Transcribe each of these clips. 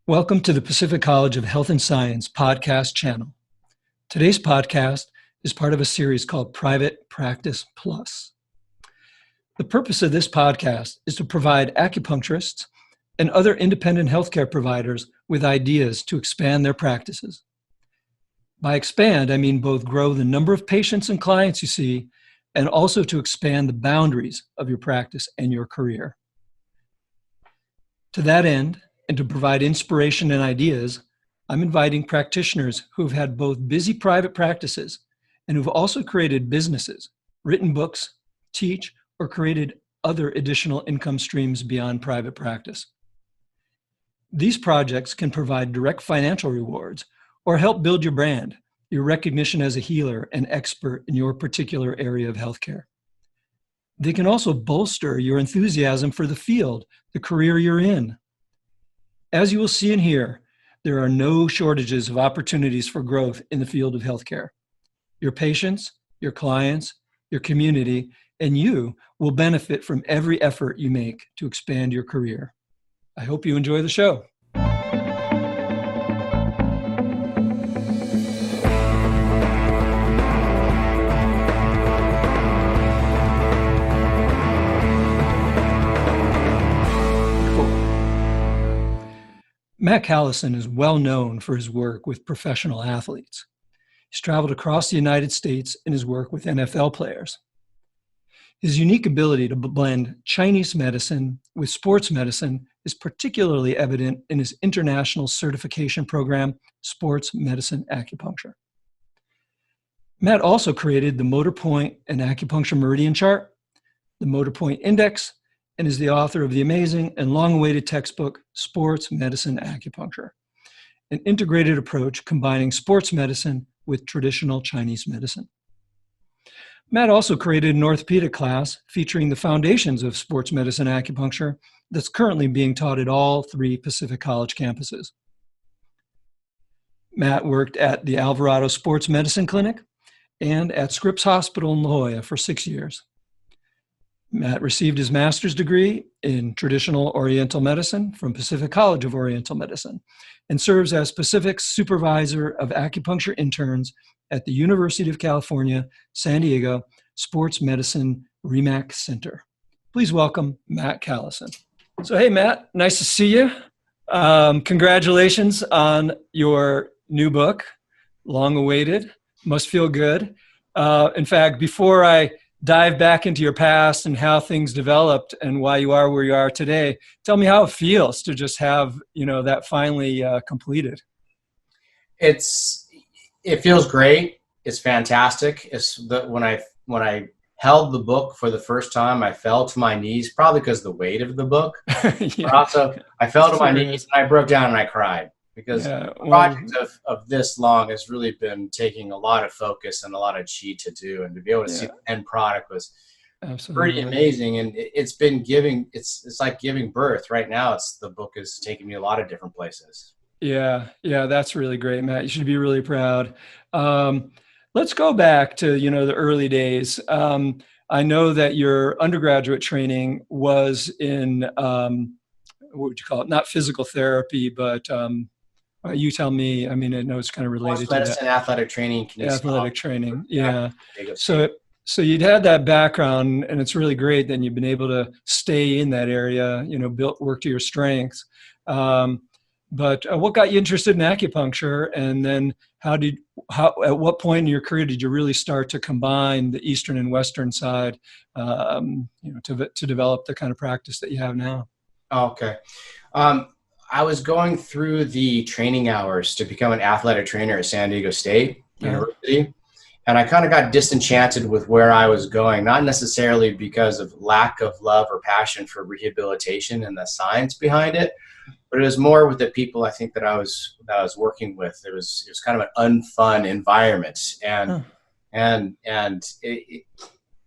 Welcome to the Pacific College of Health and Science podcast channel. Today's podcast is part of a series called Private Practice Plus. The purpose of this podcast is to provide acupuncturists and other independent healthcare providers with ideas to expand their practices. By expand, I mean both grow the number of patients and clients you see, and also to expand the boundaries of your practice and your career. To that end, and to provide inspiration and ideas, I'm inviting practitioners who've had both busy private practices and who've also created businesses, written books, teach, or created other additional income streams beyond private practice. These projects can provide direct financial rewards or help build your brand, your recognition as a healer and expert in your particular area of healthcare. They can also bolster your enthusiasm for the field, the career you're in. As you will see and hear, there are no shortages of opportunities for growth in the field of healthcare. Your patients, your clients, your community, and you will benefit from every effort you make to expand your career. I hope you enjoy the show. Matt Callison is well known for his work with professional athletes. He's traveled across the United States in his work with NFL players. His unique ability to blend Chinese medicine with sports medicine is particularly evident in his international certification program, Sports Medicine Acupuncture. Matt also created the Motor Point and Acupuncture Meridian Chart, the Motor Point Index, and is the author of the amazing and long-awaited textbook, Sports Medicine Acupuncture, an integrated approach combining sports medicine with traditional Chinese medicine. Matt also created an orthopedic class featuring the foundations of sports medicine acupuncture that's currently being taught at all 3 Pacific College campuses. Matt worked at the Alvarado Sports Medicine Clinic and at Scripps Hospital in La Jolla for 6 years. Matt received his master's degree in traditional Oriental medicine from Pacific College of Oriental Medicine and serves as Pacific's supervisor of acupuncture interns at the University of California, San Diego Sports Medicine REMAC Center. Please welcome Matt Callison. So, hey, Matt, nice to see you. Congratulations on your new book, long awaited, must feel good. In fact, before I dive back into your past and how things developed and why you are where you are today, tell me how it feels to just have, that finally completed. It feels great. It's fantastic. When I held the book for the first time, I fell to my knees, probably because of the weight of the book. Yeah. But also, I fell to my knees and I broke down and I cried because a project of this long has really been taking a lot of focus and a lot of chi to do, and to be able to see the end product was pretty amazing. And it's like giving birth. Right now, the book is taking me a lot of different places. Yeah, that's really great, Matt. You should be really proud. Let's go back to, the early days. I know that your undergraduate training was in, what would you call it? Not physical therapy, but you tell me. I mean, I know it's kind of related to medicine, that. athletic training. Athletic training, yeah. So you'd had that background, and it's really great that you've been able to stay in that area, work to your strengths. But what got you interested in acupuncture, and then at what point in your career did you really start to combine the Eastern and Western side, to develop the kind of practice that you have now? Okay. I was going through the training hours to become an athletic trainer at San Diego State University. And I kind of got disenchanted with where I was going, not necessarily because of lack of love or passion for rehabilitation and the science behind it, but it was more with the people I think that I was working with. It was kind of an unfun environment, and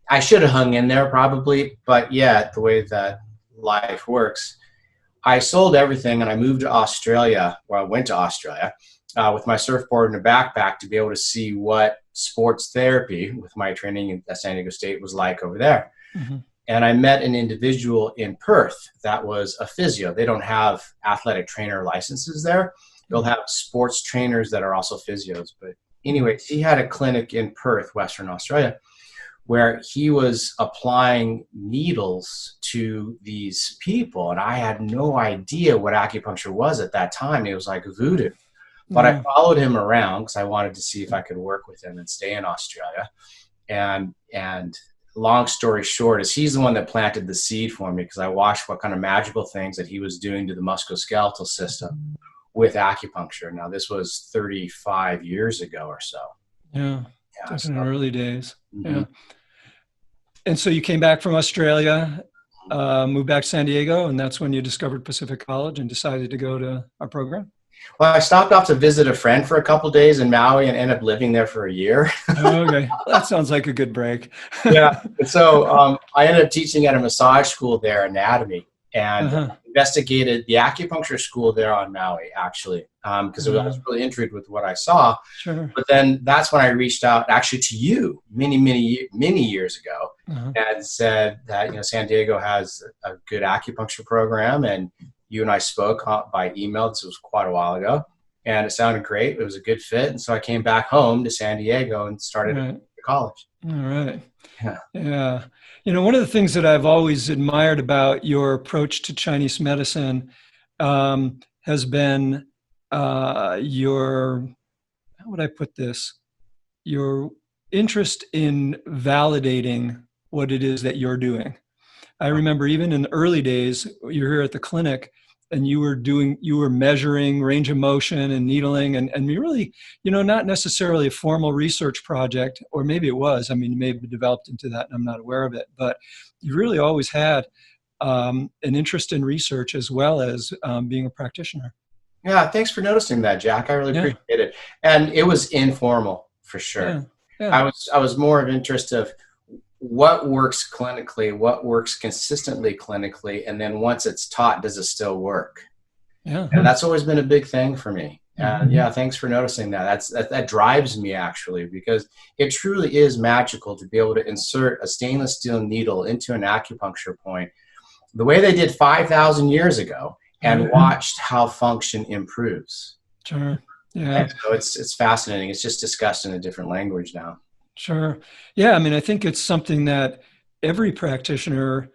I should have hung in there probably, but yeah, the way that life works, I sold everything and I moved to Australia, or I went to Australia with my surfboard and a backpack to be able to see what sports therapy with my training at San Diego State was like over there. Mm-hmm. And I met an individual in Perth that was a physio. They don't have athletic trainer licenses there. They'll have sports trainers that are also physios. But anyways, he had a clinic in Perth, Western Australia, where he was applying needles to these people. And I had no idea what acupuncture was at that time. It was like voodoo. But I followed him around because I wanted to see if I could work with him and stay in Australia. And long story short is he's the one that planted the seed for me, because I watched what kind of magical things that he was doing to the musculoskeletal system with acupuncture. Now, this was 35 years ago or so. Yeah, back in the early days. Mm-hmm. Yeah. And so you came back from Australia, moved back to San Diego, and that's when you discovered Pacific College and decided to go to our program? Well, I stopped off to visit a friend for a couple of days in Maui and ended up living there for a year. Okay. That sounds like a good break. Yeah. And so I ended up teaching at a massage school there, anatomy, and investigated the acupuncture school there on Maui, actually, because I was really intrigued with what I saw. Sure. But then that's when I reached out actually to you many years ago and said that, San Diego has a good acupuncture program, and you and I spoke by email. This was quite a while ago, and it sounded great. It was a good fit. And so I came back home to San Diego and started college. All right. Yeah. Yeah. One of the things that I've always admired about your approach to Chinese medicine has been your, how would I put this? Your interest in validating what it is that you're doing. I remember even in the early days, you're here at the clinic and you were measuring range of motion and needling and you really, not necessarily a formal research project, or maybe it was, you may have developed into that and I'm not aware of it, but you really always had an interest in research as well as being a practitioner. Yeah. Thanks for noticing that, Jack. I really appreciate it. And it was informal for sure. Yeah. I was more of interest of what works clinically, what works consistently clinically, and then once it's taught, does it still work? Yeah. And that's always been a big thing for me. And thanks for noticing that. That drives me actually, because it truly is magical to be able to insert a stainless steel needle into an acupuncture point the way they did 5,000 years ago and watched how function improves. Sure. Yeah. And so it's fascinating. It's just discussed in a different language now. Sure. Yeah. I think it's something that every practitioner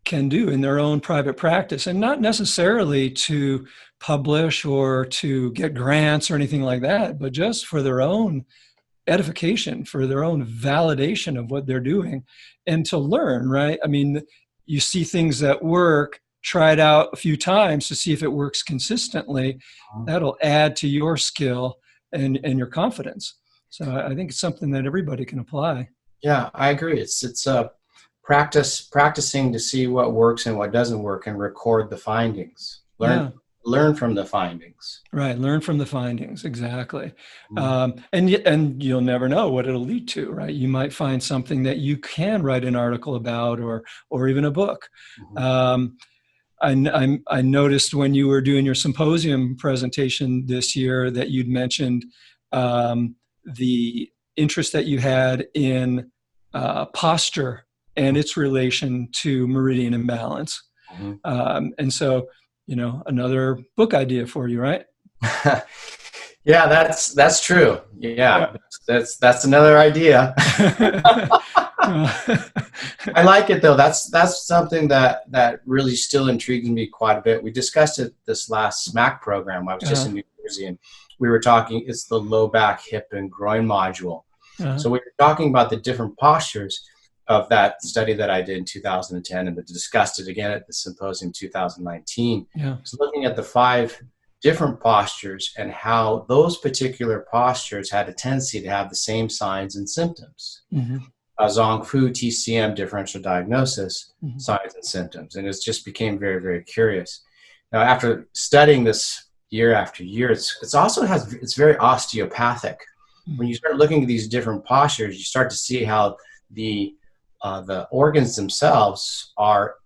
can do in their own private practice, and not necessarily to publish or to get grants or anything like that, but just for their own edification, for their own validation of what they're doing and to learn, right? You see things that work, try it out a few times to see if it works consistently. That'll add to your skill and your confidence. So I think it's something that everybody can apply. Yeah, I agree. It's practicing to see what works and what doesn't work and record the findings. Learn from the findings. Right. Learn from the findings. Exactly. And you'll never know what it'll lead to, right? You might find something that you can write an article about or even a book. I noticed when you were doing your symposium presentation this year that you'd mentioned the interest that you had in posture and its relation to meridian imbalance. And so, another book idea for you, right? Yeah, that's true. Yeah. That's another idea. I like it though. That's something that really still intrigues me quite a bit. We discussed it this last SMAC program. I was just in New Jersey and we were talking, it's the low back, hip, and groin module. So we were talking about the different postures of that study that I did in 2010 and we discussed it again at the symposium 2019. So looking at the 5 different postures and how those particular postures had a tendency to have the same signs and symptoms. Zong Fu, TCM, differential diagnosis, signs and symptoms. And it just became very, very curious. Now, after studying this year after year, it's very osteopathic. When you start looking at these different postures, you start to see how the organs themselves are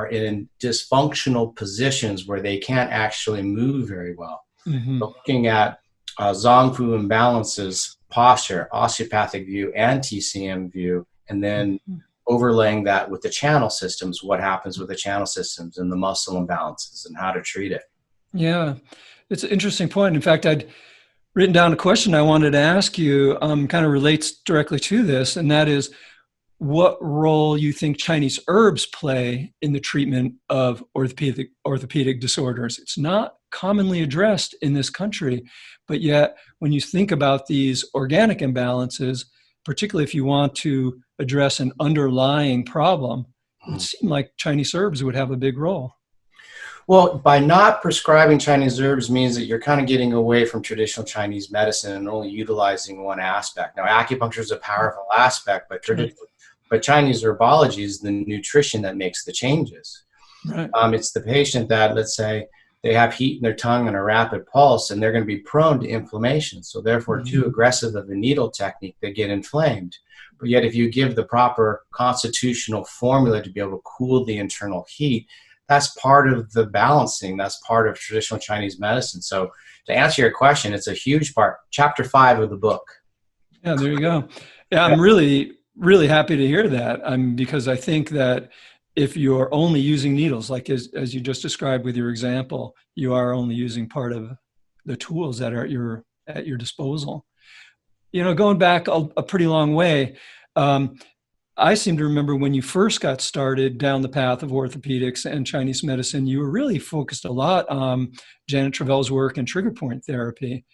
in dysfunctional positions where they can't actually move very well. Looking at Zong Fu imbalances, posture, osteopathic view, and TCM view, and then overlaying that with the channel systems, what happens with the channel systems and the muscle imbalances and how to treat it. Yeah, it's an interesting point. In fact, I'd written down a question I wanted to ask you, kind of relates directly to this, and that is what role you think Chinese herbs play in the treatment of orthopedic disorders. It's not commonly addressed in this country, but yet when you think about these organic imbalances, particularly if you want to address an underlying problem, it would seem like Chinese herbs would have a big role. Well, by not prescribing Chinese herbs means that you're kind of getting away from traditional Chinese medicine and only utilizing one aspect. Now, acupuncture is a powerful aspect, but Chinese herbology is the nutrition that makes the changes. Right. It's the patient that, let's say, they have heat in their tongue and a rapid pulse, and they're going to be prone to inflammation. So therefore, too aggressive of a needle technique, they get inflamed. But yet, if you give the proper constitutional formula to be able to cool the internal heat, that's part of the balancing. That's part of traditional Chinese medicine. So to answer your question, it's a huge part. Chapter 5 of the book. Yeah, there you go. Yeah, I'm really happy to hear that. Because I think that if you're only using needles, like as you just described with your example, you are only using part of the tools that are at your disposal. Going back a pretty long way, I seem to remember when you first got started down the path of orthopedics and Chinese medicine, you were really focused a lot on Janet Travell's work in trigger point therapy.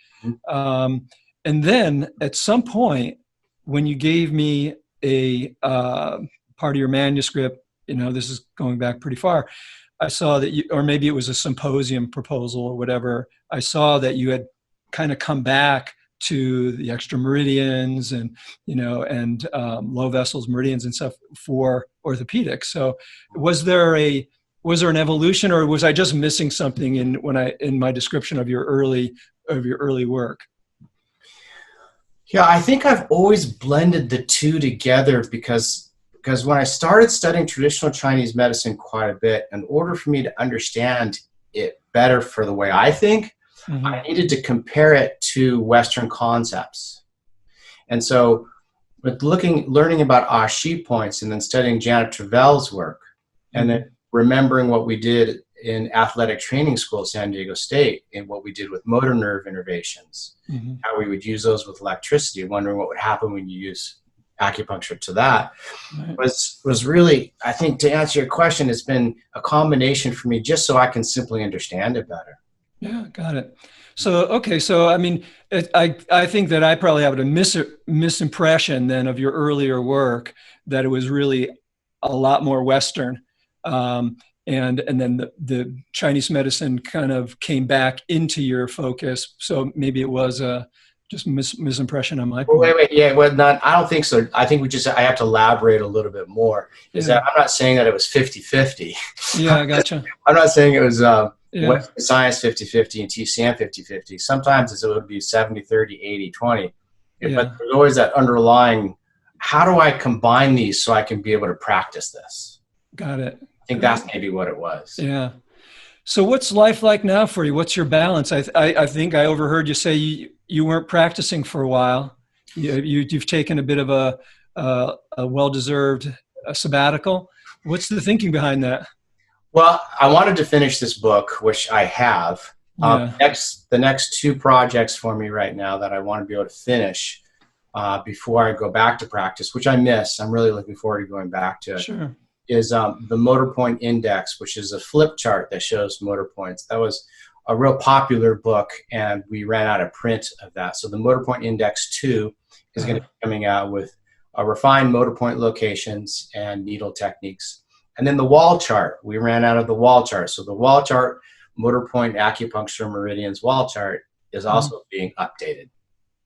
And then at some point, when you gave me a part of your manuscript, this is going back pretty far, I saw that or maybe it was a symposium proposal or whatever, I saw that you had kind of come back to the extra meridians and low vessels, meridians and stuff for orthopedics. So was there an evolution, or was I just missing something in my description of your early work? Yeah, I think I've always blended the two together because when I started studying traditional Chinese medicine quite a bit, in order for me to understand it better for the way I think, I needed to compare it to Western concepts. And so with learning about Ashi points and then studying Janet Travell's work and then remembering what we did in athletic training school at San Diego State and what we did with motor nerve innervations, how we would use those with electricity, wondering what would happen when you use acupuncture to that, was really, I think, to answer your question, it's been a combination for me just so I can simply understand it better. Yeah, got it. So, okay. So, I mean, I think that I probably have a misimpression then of your earlier work, that it was really a lot more Western. And then the Chinese medicine kind of came back into your focus. So maybe it was just misimpression on my part. Wait. Yeah, well, I don't think so. I think I have to elaborate a little bit more. That I'm not saying that it was 50-50. Yeah, I gotcha. I'm not saying it was Western science 50-50 and TCM 50-50. Sometimes it would be 70-30, 80-20. But there's always that underlying, how do I combine these so I can be able to practice this? Got it. I think that's maybe what it was. Yeah. So what's life like now for you? What's your balance? I think I overheard you say you weren't practicing for a while. You've taken a bit of a well-deserved sabbatical. What's the thinking behind that? Well, I wanted to finish this book, which I have. The next two projects for me right now that I want to be able to finish before I go back to practice, which I miss. I'm really looking forward to going back to. Sure. Is the motor point index, which is a flip chart that shows motor points. That was a real popular book, and we ran out of print of that. So the motor point index 2 is going to be coming out with refined motor point locations and needle techniques. And then the wall chart, we ran out of the wall chart. So the wall chart, motor point acupuncture meridians wall chart is also being updated.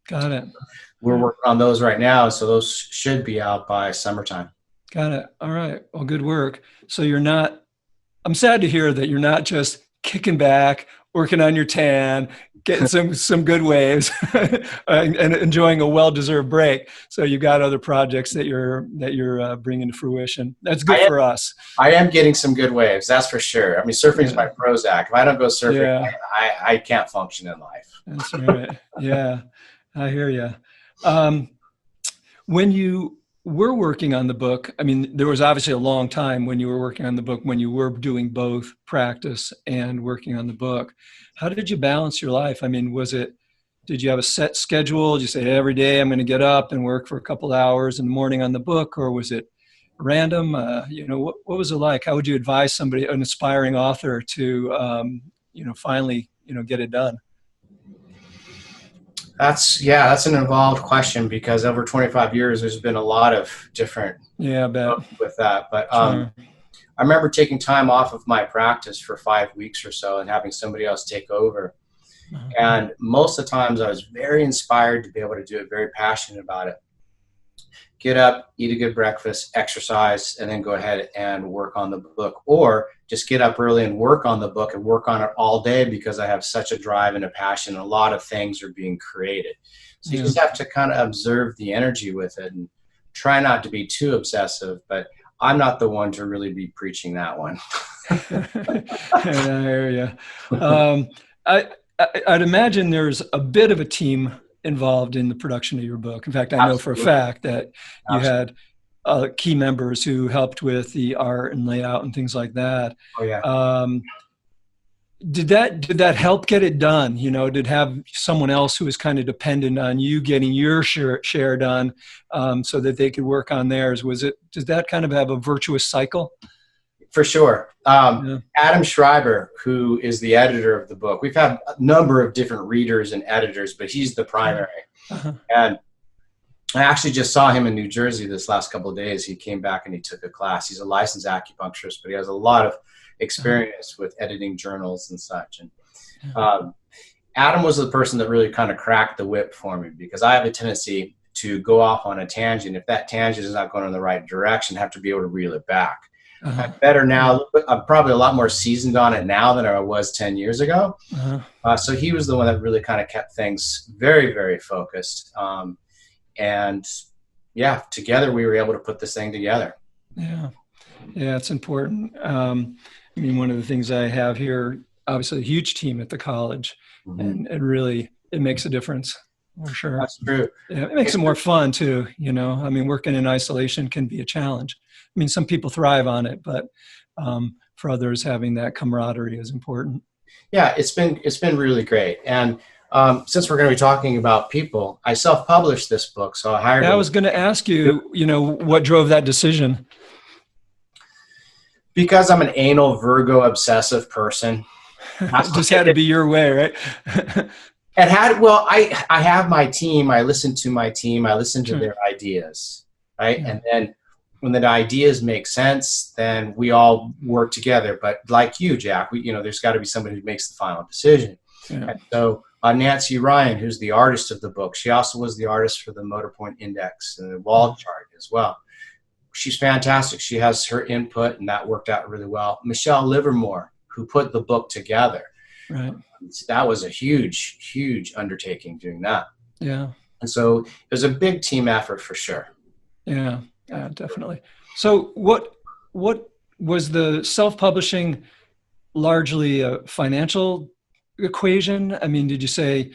Got it. We're working on those right now, so those should be out by summertime. Got it. All right. Well, good work. So I'm sad to hear that you're not just kicking back, working on your tan, getting some good waves and enjoying a well-deserved break. So you got other projects that you're bringing to fruition. That's good for us. I am getting some good waves. That's for sure. I mean, surfing is my Prozac. If I don't go surfing, I can't function in life. That's right. Yeah. I hear you. When you were working on the book, I mean, there was obviously a long time when you were working on the book, when you were doing both practice and working on the book. How did you balance your life? I mean, did you have a set schedule? Did you say every day I'm going to get up and work for a couple hours in the morning on the book, or was it random? What was it like? How would you advise somebody, an aspiring author, to, finally, get it done? That's an involved question, because over 25 years, there's been a lot of different Yeah, I bet. with that. But Sure. I remember taking time off of my practice for 5 weeks or so and having somebody else take over. Uh-huh. And most of the times I was very inspired to be able to do it, very passionate about it. Get up, eat a good breakfast, exercise, and then go ahead and work on the book. Or just get up early and work on the book and work on it all day, because I have such a drive and a passion. A lot of things are being created. So you just have to kind of observe the energy with it and try not to be too obsessive. But I'm not the one to really be preaching that one. I hear you. I'd imagine there's a bit of a team involved in the production of your book. In fact, I know for a fact that you had key members who helped with the art and layout and things like that. Oh, yeah. Did that help get it done? Did have someone else who was kind of dependent on you getting your share done, so that they could work on theirs? Does that kind of have a virtuous cycle? For sure. Adam Schreiber, who is the editor of the book, we've had a number of different readers and editors, but he's the primary. Uh-huh. And I actually just saw him in New Jersey this last couple of days. He came back and he took a class. He's a licensed acupuncturist, but he has a lot of experience with editing journals and such. And Adam was the person that really kind of cracked the whip for me, because I have a tendency to go off on a tangent. If that tangent is not going in the right direction, I have to be able to reel it back. Uh-huh. I'm better now. I'm probably a lot more seasoned on it now than I was 10 years ago. Uh-huh. So he was the one that really kind of kept things very, very focused. And yeah, together we were able to put this thing together. Yeah, it's important. I mean, one of the things I have here, obviously a huge team at the college, and really it makes a difference, for sure. That's true. Yeah, it makes it more fun too. I mean, working in isolation can be a challenge. I mean, some people thrive on it, but for others, having that camaraderie is important. Yeah, it's been really great. And since we're going to be talking about people, I self-published this book, so I hired. I was going to ask you, what drove that decision? Because I'm an anal Virgo obsessive person. Just had to be your way, right? I have my team. I listen to my team. I listen to their ideas, right? Yeah. And then when the ideas make sense, then we all work together. But like you, Jack, there's got to be somebody who makes the final decision. Yeah. And so Nancy Ryan, who's the artist of the book, she also was the artist for the Motor Point Index and the wall chart as well. She's fantastic. She has her input, and that worked out really well. Michelle Livermore, who put the book together. Right. That was a huge, huge undertaking doing that. Yeah. And so it was a big team effort for sure. Yeah, definitely. So what was the self-publishing largely a financial equation? I mean, did you say,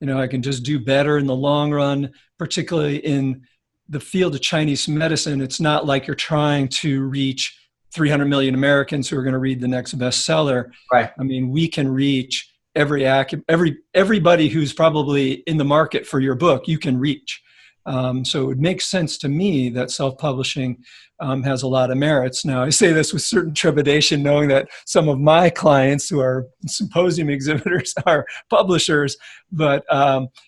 I can just do better in the long run, particularly in the field of Chinese medicine? It's not like you're trying to reach 300 million Americans who are going to read the next bestseller. Right. I mean, we can reach everybody who's probably in the market for your book, you can reach. So it makes sense to me that self-publishing has a lot of merits. Now, I say this with certain trepidation, knowing that some of my clients who are symposium exhibitors are publishers, but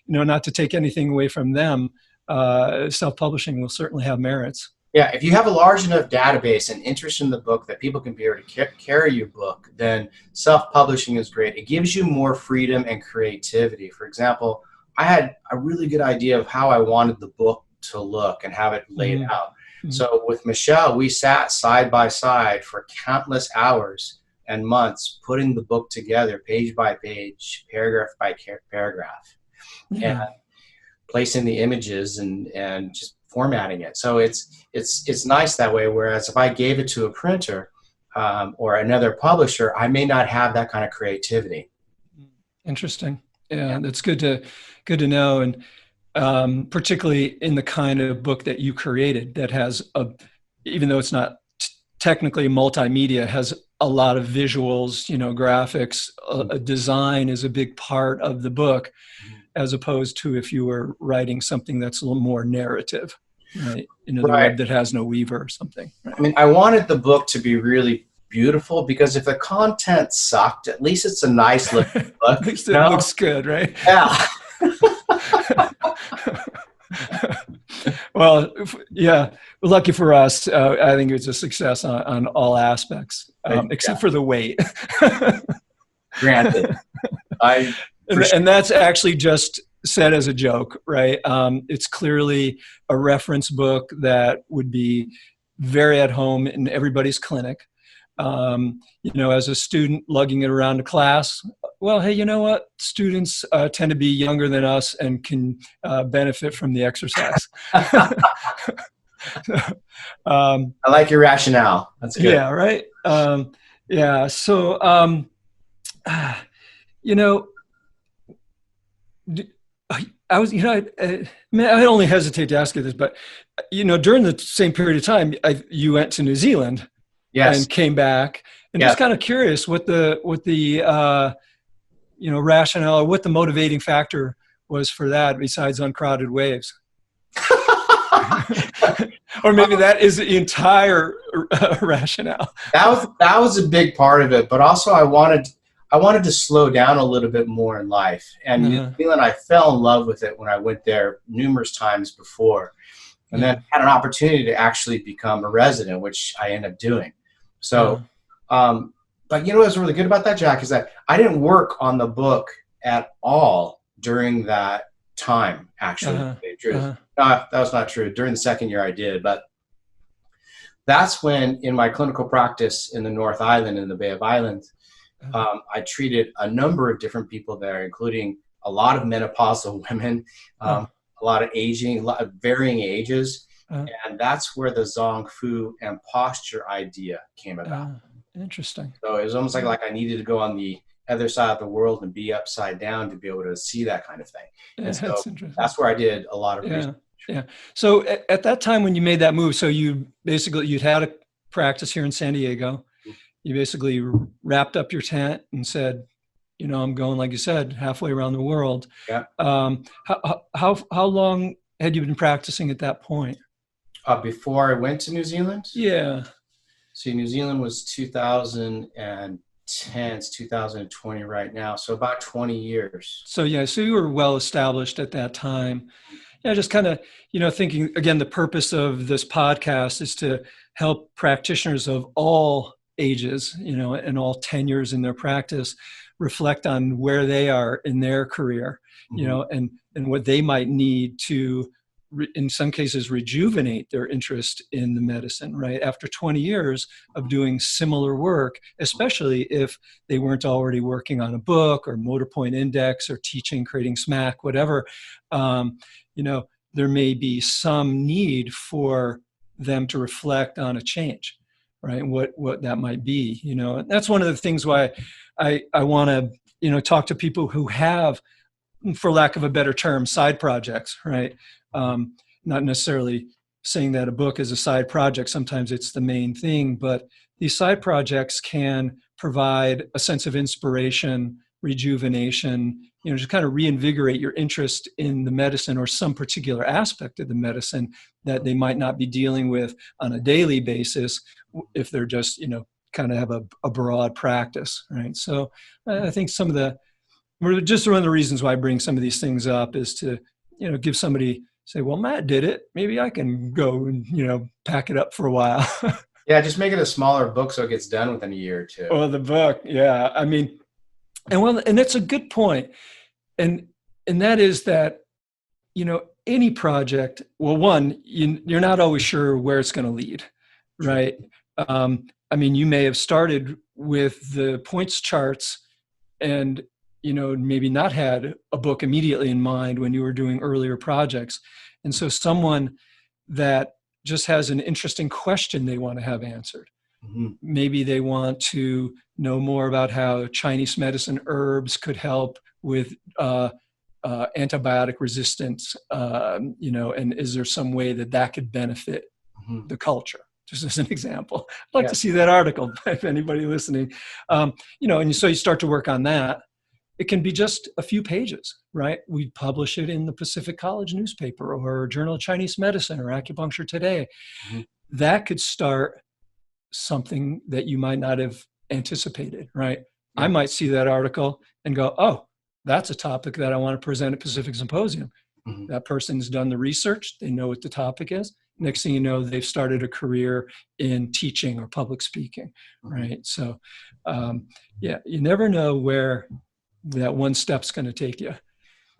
not to take anything away from them, self-publishing will certainly have merits. Yeah, if you have a large enough database and interest in the book that people can be able to carry your book, then self-publishing is great. It gives you more freedom and creativity. For example, I had a really good idea of how I wanted the book to look and have it laid out. So with Michelle, we sat side by side for countless hours and months putting the book together, page by page, paragraph by paragraph, and placing the images and just formatting it. So it's nice that way. Whereas if I gave it to a printer or another publisher, I may not have that kind of creativity. Interesting. Yeah, that's good to know. And particularly in the kind of book that you created that has even though it's not technically multimedia, has a lot of visuals, graphics, a design is a big part of the book, as opposed to if you were writing something that's a little more narrative, right? The web that has no weaver or something. Right? I mean, I wanted the book to be really beautiful, because if the content sucked, at least it's a nice looking book. At least it looks good, right? Yeah. Well, yeah. Lucky for us, I think it's a success on all aspects, except for the weight. Granted. And that's actually just said as a joke, right? It's clearly a reference book that would be very at home in everybody's clinic. As a student lugging it around to class, well, hey, you know what? Students tend to be younger than us and can benefit from the exercise. I like your rationale. That's good. Yeah, right. Yeah. So, I was, I only hesitate to ask you this, but, during the same period of time, you went to New Zealand. Yes. And came back, and just kind of curious what the rationale, or what the motivating factor was for that, besides uncrowded waves. Or maybe that is the entire rationale. That was a big part of it, but also I wanted to slow down a little bit more in life. And New Zealand, I fell in love with it when I went there numerous times before, and then had an opportunity to actually become a resident, which I ended up doing. So, but what's really good about that, Jack, is that I didn't work on the book at all during that time, actually. No, that was not true. During the second year I did, but that's when, in my clinical practice in the North Island, in the Bay of Islands, I treated a number of different people there, including a lot of menopausal women, a lot of aging, a lot of varying ages. And that's where the Zong Fu and posture idea came about. Interesting. So it was almost like I needed to go on the other side of the world and be upside down to be able to see that kind of thing. And so that's where I did a lot of research. Yeah. So at that time when you made that move, so you'd had a practice here in San Diego. You basically wrapped up your tent and said, I'm going, like you said, halfway around the world. Yeah. How long had you been practicing at that point? Before I went to New Zealand? Yeah. See, New Zealand was 2010, it's 2020 right now. So about 20 years. So you were well established at that time. Yeah, just kind of, thinking, again, the purpose of this podcast is to help practitioners of all ages, and all tenures in their practice, reflect on where they are in their career, and what they might need to, in some cases, rejuvenate their interest in the medicine, right? After 20 years of doing similar work, especially if they weren't already working on a book or motor point index or teaching, creating SMAC, whatever, there may be some need for them to reflect on a change, right? What that might be, and that's one of the things why I want to, talk to people who have, for lack of a better term, side projects, right? Not necessarily saying that a book is a side project. Sometimes it's the main thing, but these side projects can provide a sense of inspiration, rejuvenation, just kind of reinvigorate your interest in the medicine or some particular aspect of the medicine that they might not be dealing with on a daily basis if they're just, kind of have a broad practice, right? So I think just one of the reasons why I bring some of these things up is to, give somebody, say, well, Matt did it. Maybe I can go and, pack it up for a while. Yeah, just make it a smaller book so it gets done within a year or two. Well, the book, yeah. I mean, and that's a good point. And that is that, any project, well, one, you're not always sure where it's going to lead, right? You may have started with the points charts and, maybe not had a book immediately in mind when you were doing earlier projects. And so someone that just has an interesting question they want to have answered. Mm-hmm. Maybe they want to know more about how Chinese medicine herbs could help with antibiotic resistance, and is there some way that could benefit the culture? Just as an example. I'd like to see that article if anybody listening, so you start to work on that. It can be just a few pages, right? We publish it in the Pacific College newspaper or Journal of Chinese Medicine or Acupuncture Today. That could start something that you might not have anticipated, right? I might see that article and go, oh, that's a topic that I want to present at Pacific Symposium. That person's done the research. They know what the topic is. Next thing you know, they've started a career in teaching or public speaking, right? So, you never know where that one step's going to take you.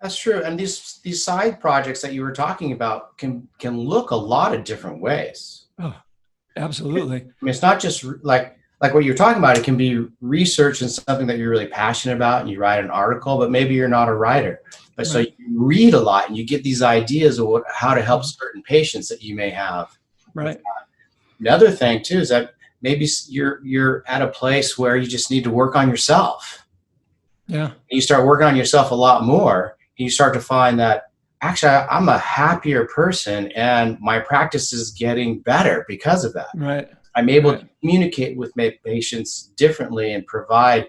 That's true. And these side projects that you were talking about can look a lot of different ways. Oh, absolutely. I mean, it's not just like what you're talking about. It can be research and something that you're really passionate about, and you write an article, but maybe you're not a writer. But so you read a lot and you get these ideas of how to help certain patients that you may have. Right. The other thing too is that maybe you're at a place where you just need to work on yourself. Yeah. And you start working on yourself a lot more, and you start to find that actually I'm a happier person and my practice is getting better because of that. Right. I'm able to communicate with my patients differently and provide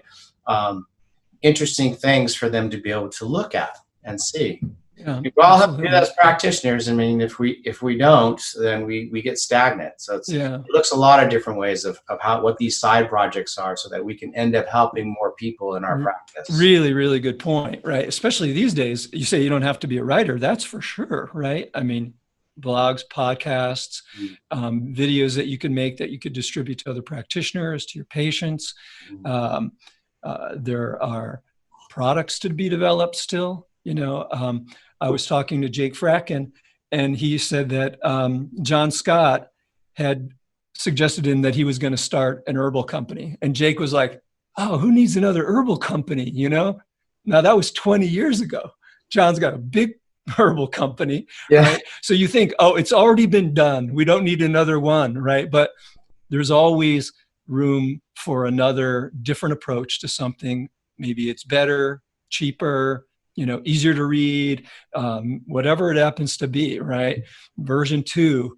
interesting things for them to be able to look at and see. Yeah, we all have to do that as practitioners. I mean, if we don't, then we get stagnant. So it looks a lot of different ways of what these side projects are, so that we can end up helping more people in our practice. Really, really good point, right? Especially these days, you say you don't have to be a writer. That's for sure, right? I mean, blogs, podcasts, videos that you can make that you could distribute to other practitioners, to your patients. There are products to be developed still. I was talking to Jake Fracken, and he said that John Scott had suggested him that he was going to start an herbal company. And Jake was like, oh, who needs another herbal company? Now that was 20 years ago. John's got a big herbal company, right? So you think, oh, it's already been done. We don't need another one, right? But there's always room for another different approach to something. Maybe it's better, cheaper, easier to read, whatever it happens to be, right? Version 2,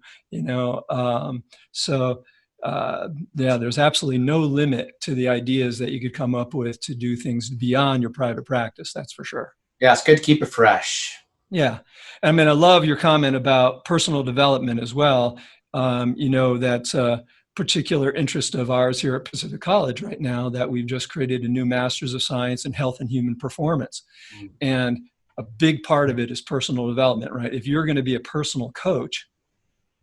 there's absolutely no limit to the ideas that you could come up with to do things beyond your private practice. That's for sure. Yeah, it's good to keep it fresh. Yeah. I mean, I love your comment about personal development as well. That's a particular interest of ours here at Pacific College right now, that we've just created a new Master's of Science in Health and Human Performance. And a big part of it is personal development, right? If you're going to be a personal coach,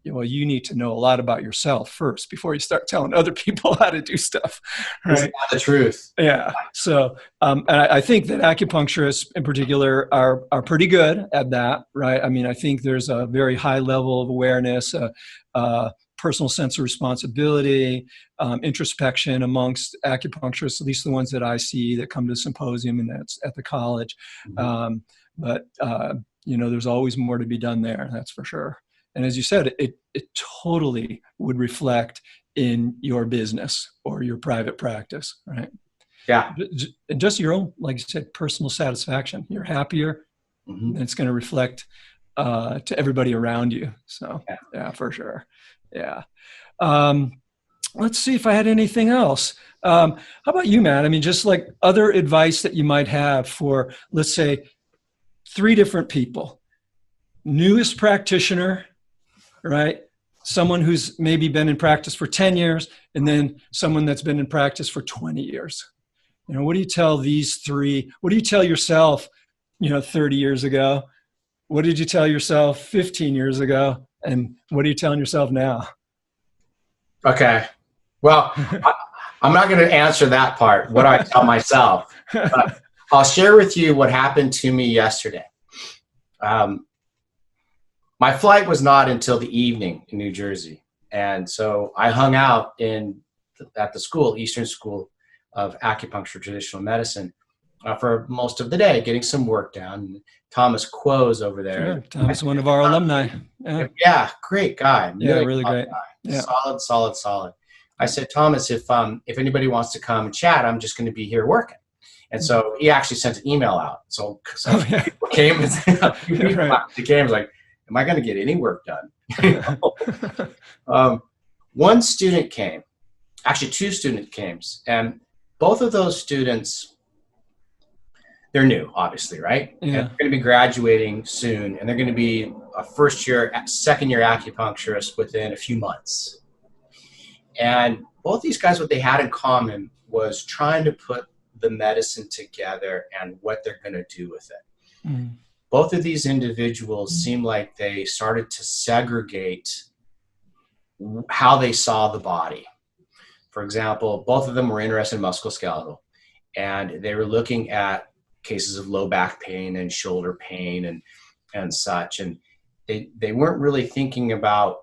you need to know a lot about yourself first before you start telling other people how to do stuff. Right? That's the truth. Yeah. So, and I think that acupuncturists in particular are pretty good at that, right? I mean, I think there's a very high level of awareness, personal sense of responsibility, introspection amongst acupuncturists, at least the ones that I see that come to the symposium and that's at the college. But there's always more to be done there. That's for sure. And as you said, it totally would reflect in your business or your private practice, right? Yeah. Just your own, like you said, personal satisfaction. You're happier, and it's going to reflect to everybody around you. So yeah, for sure. Yeah. Let's see if I had anything else. How about you, Matt? I mean, just like other advice that you might have for, let's say, 3 different people. Newest practitioner, right? Someone who's maybe been in practice for 10 years, and then someone that's been in practice for 20 years. What do you tell these 3? What do you tell yourself, 30 years ago? What did you tell yourself 15 years ago? And what are you telling yourself now? Okay. Well, I'm not going to answer that part, what I tell myself. But I'll share with you what happened to me yesterday. My flight was not until the evening in New Jersey. And so I hung out at the school, Eastern School of Acupuncture Traditional Medicine, for most of the day, getting some work done. Thomas Quo's over there. Sure. Thomas, one of our alumni. Yeah, great guy. Really great. Yeah. Solid. I said, Thomas, if anybody wants to come and chat, I'm just going to be here working. And so he actually sent an email out. So yeah. people came and a few people Right. actually came and was like, am I going to get any work done? One student came, actually two students came, and both of those students, they're new, obviously, right? Yeah. And they're going to be graduating soon, and they're going to be a second year acupuncturist within a few months. And both these guys, what they had in common was trying to put the medicine together and what they're going to do with it. Mm. Both of these individuals seemed like they started to segregate how they saw the body. For example, both of them were interested in musculoskeletal, and they were looking at cases of low back pain and shoulder pain and such. And they weren't really thinking about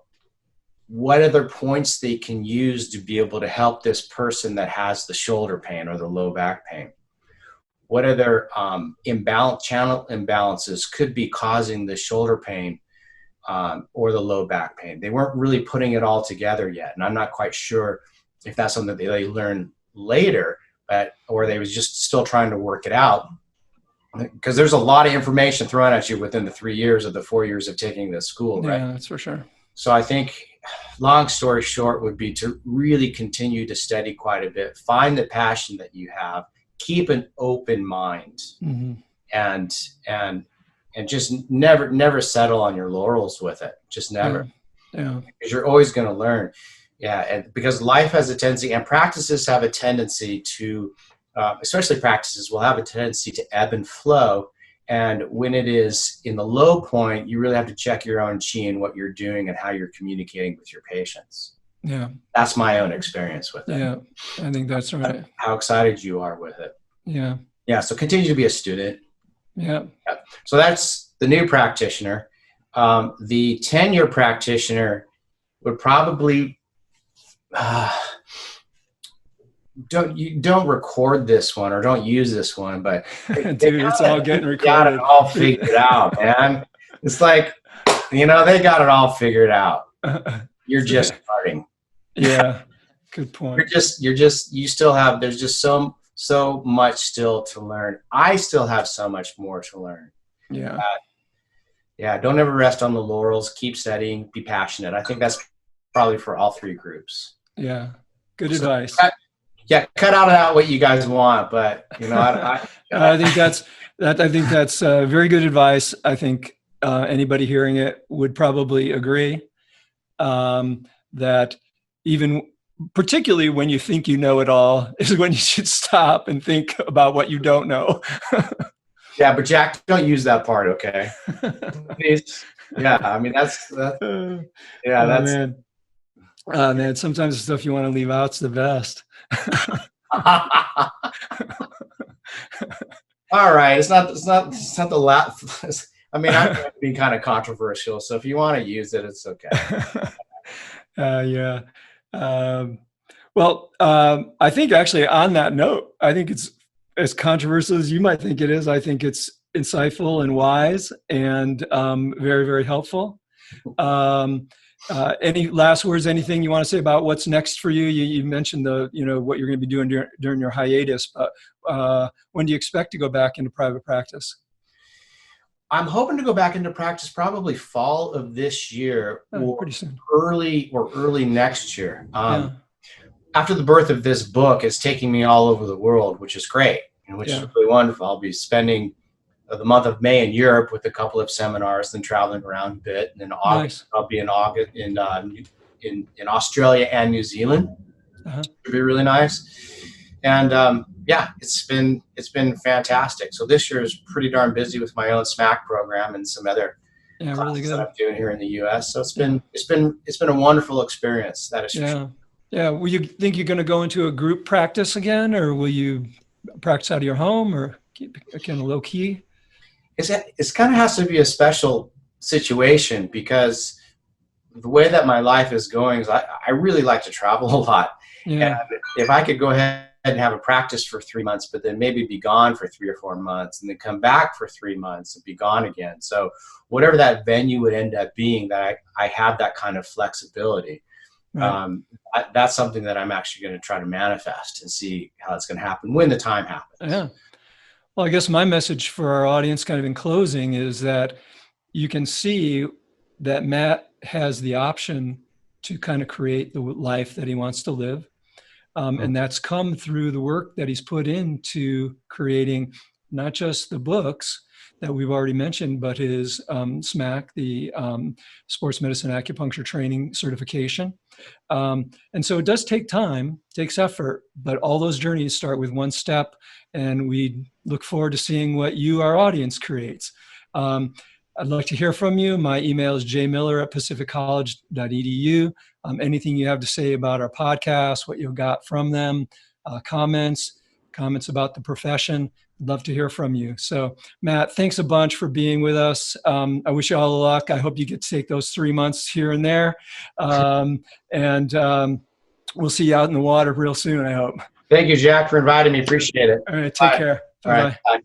what other points they can use to be able to help this person that has the shoulder pain or the low back pain. What other channel imbalances could be causing the shoulder pain or the low back pain? They weren't really putting it all together yet. And I'm not quite sure if that's something that they learned later, or they was just still trying to work it out. Because there's a lot of information thrown at you within the 3 years of the 4 years of taking this school, right? Yeah, that's for sure. So I think, long story short, would be to really continue to study quite a bit, find the passion that you have, keep an open mind, Mm-hmm. and just never settle on your laurels with it. Just never. Yeah. Because you're always going to learn. Yeah, and because life has a tendency, and practices have a tendency to, especially practices will have a tendency to ebb and flow. And when it is in the low point, you really have to check your own chi and what you're doing and how you're communicating with your patients. Yeah. That's my own experience with it. Yeah, I think that's right. How excited you are with it. Yeah. Yeah, so continue to be a student. Yeah. So that's the new practitioner. The 10-year practitioner would probably don't record this one or don't use this one, but Dude, it's all getting recorded. Got it all figured out, man. It's like, they got it all figured out. You're just starting. Yeah, good point. You still have, there's just so much still to learn. I still have so much more to learn. Yeah. Yeah, don't ever rest on the laurels. Keep studying, be passionate. I think that's probably for all three groups. Yeah, good advice. Cut out of that what you guys want, but I think that's very good advice. I think anybody hearing it would probably agree that even particularly when you think you know it all is when you should stop and think about what you don't know. Yeah, but Jack, don't use that part, okay? Please. Yeah, I mean that's man. Man, sometimes the stuff you want to leave out's the best. All right, it's not the last. I mean, I'm being kind of controversial, so if you want to use it, it's okay. Yeah. Well, I think actually on that note, I think it's as controversial as you might think it is. I think it's insightful and wise and very, very helpful. Any last words, anything you want to say about what's next for you? You mentioned what you're going to be doing during your hiatus, but when do you expect to go back into private practice? I'm hoping to go back into practice probably fall of this year or pretty soon. early next year. After the birth of this book, it's taking me all over the world, which is great, which is really wonderful. I'll be spending the month of May in Europe with a couple of seminars, then traveling around a bit. And in August, I'll be in Australia and New Zealand. It'll be really nice. And it's been fantastic. So this year is pretty darn busy with my own SMAC program and some other classes that I'm doing here in the U.S. So it's been a wonderful experience. That is for sure. Yeah. Will you think you're going to go into a group practice again, or will you practice out of your home, or keep it kind of low key? It's kind of has to be a special situation because the way that my life is going is I really like to travel a lot. Yeah. And if I could go ahead and have a practice for 3 months, but then maybe be gone for 3 or 4 months and then come back for 3 months and be gone again. So whatever that venue would end up being, that I have that kind of flexibility. Right. That's something that I'm actually going to try to manifest and see how it's going to happen when the time happens. Yeah. Well, I guess my message for our audience kind of in closing is that you can see that Matt has the option to kind of create the life that he wants to live. And that's come through the work that he's put into creating not just the books that we've already mentioned, but his SMAC, the Sports Medicine Acupuncture Training Certification. And so it does take time, takes effort, but all those journeys start with one step. And we look forward to seeing what you, our audience, creates. I'd like to hear from you. My email is jmiller@pacificcollege.edu. Anything you have to say about our podcast, what you got from them, comments about the profession, I'd love to hear from you. So Matt, thanks a bunch for being with us. I wish you all the luck. I hope you get to take those 3 months here and there. And we'll see you out in the water real soon, I hope. Thank you, Jack, for inviting me. Appreciate it. All right, take care. Bye-bye. All right, bye.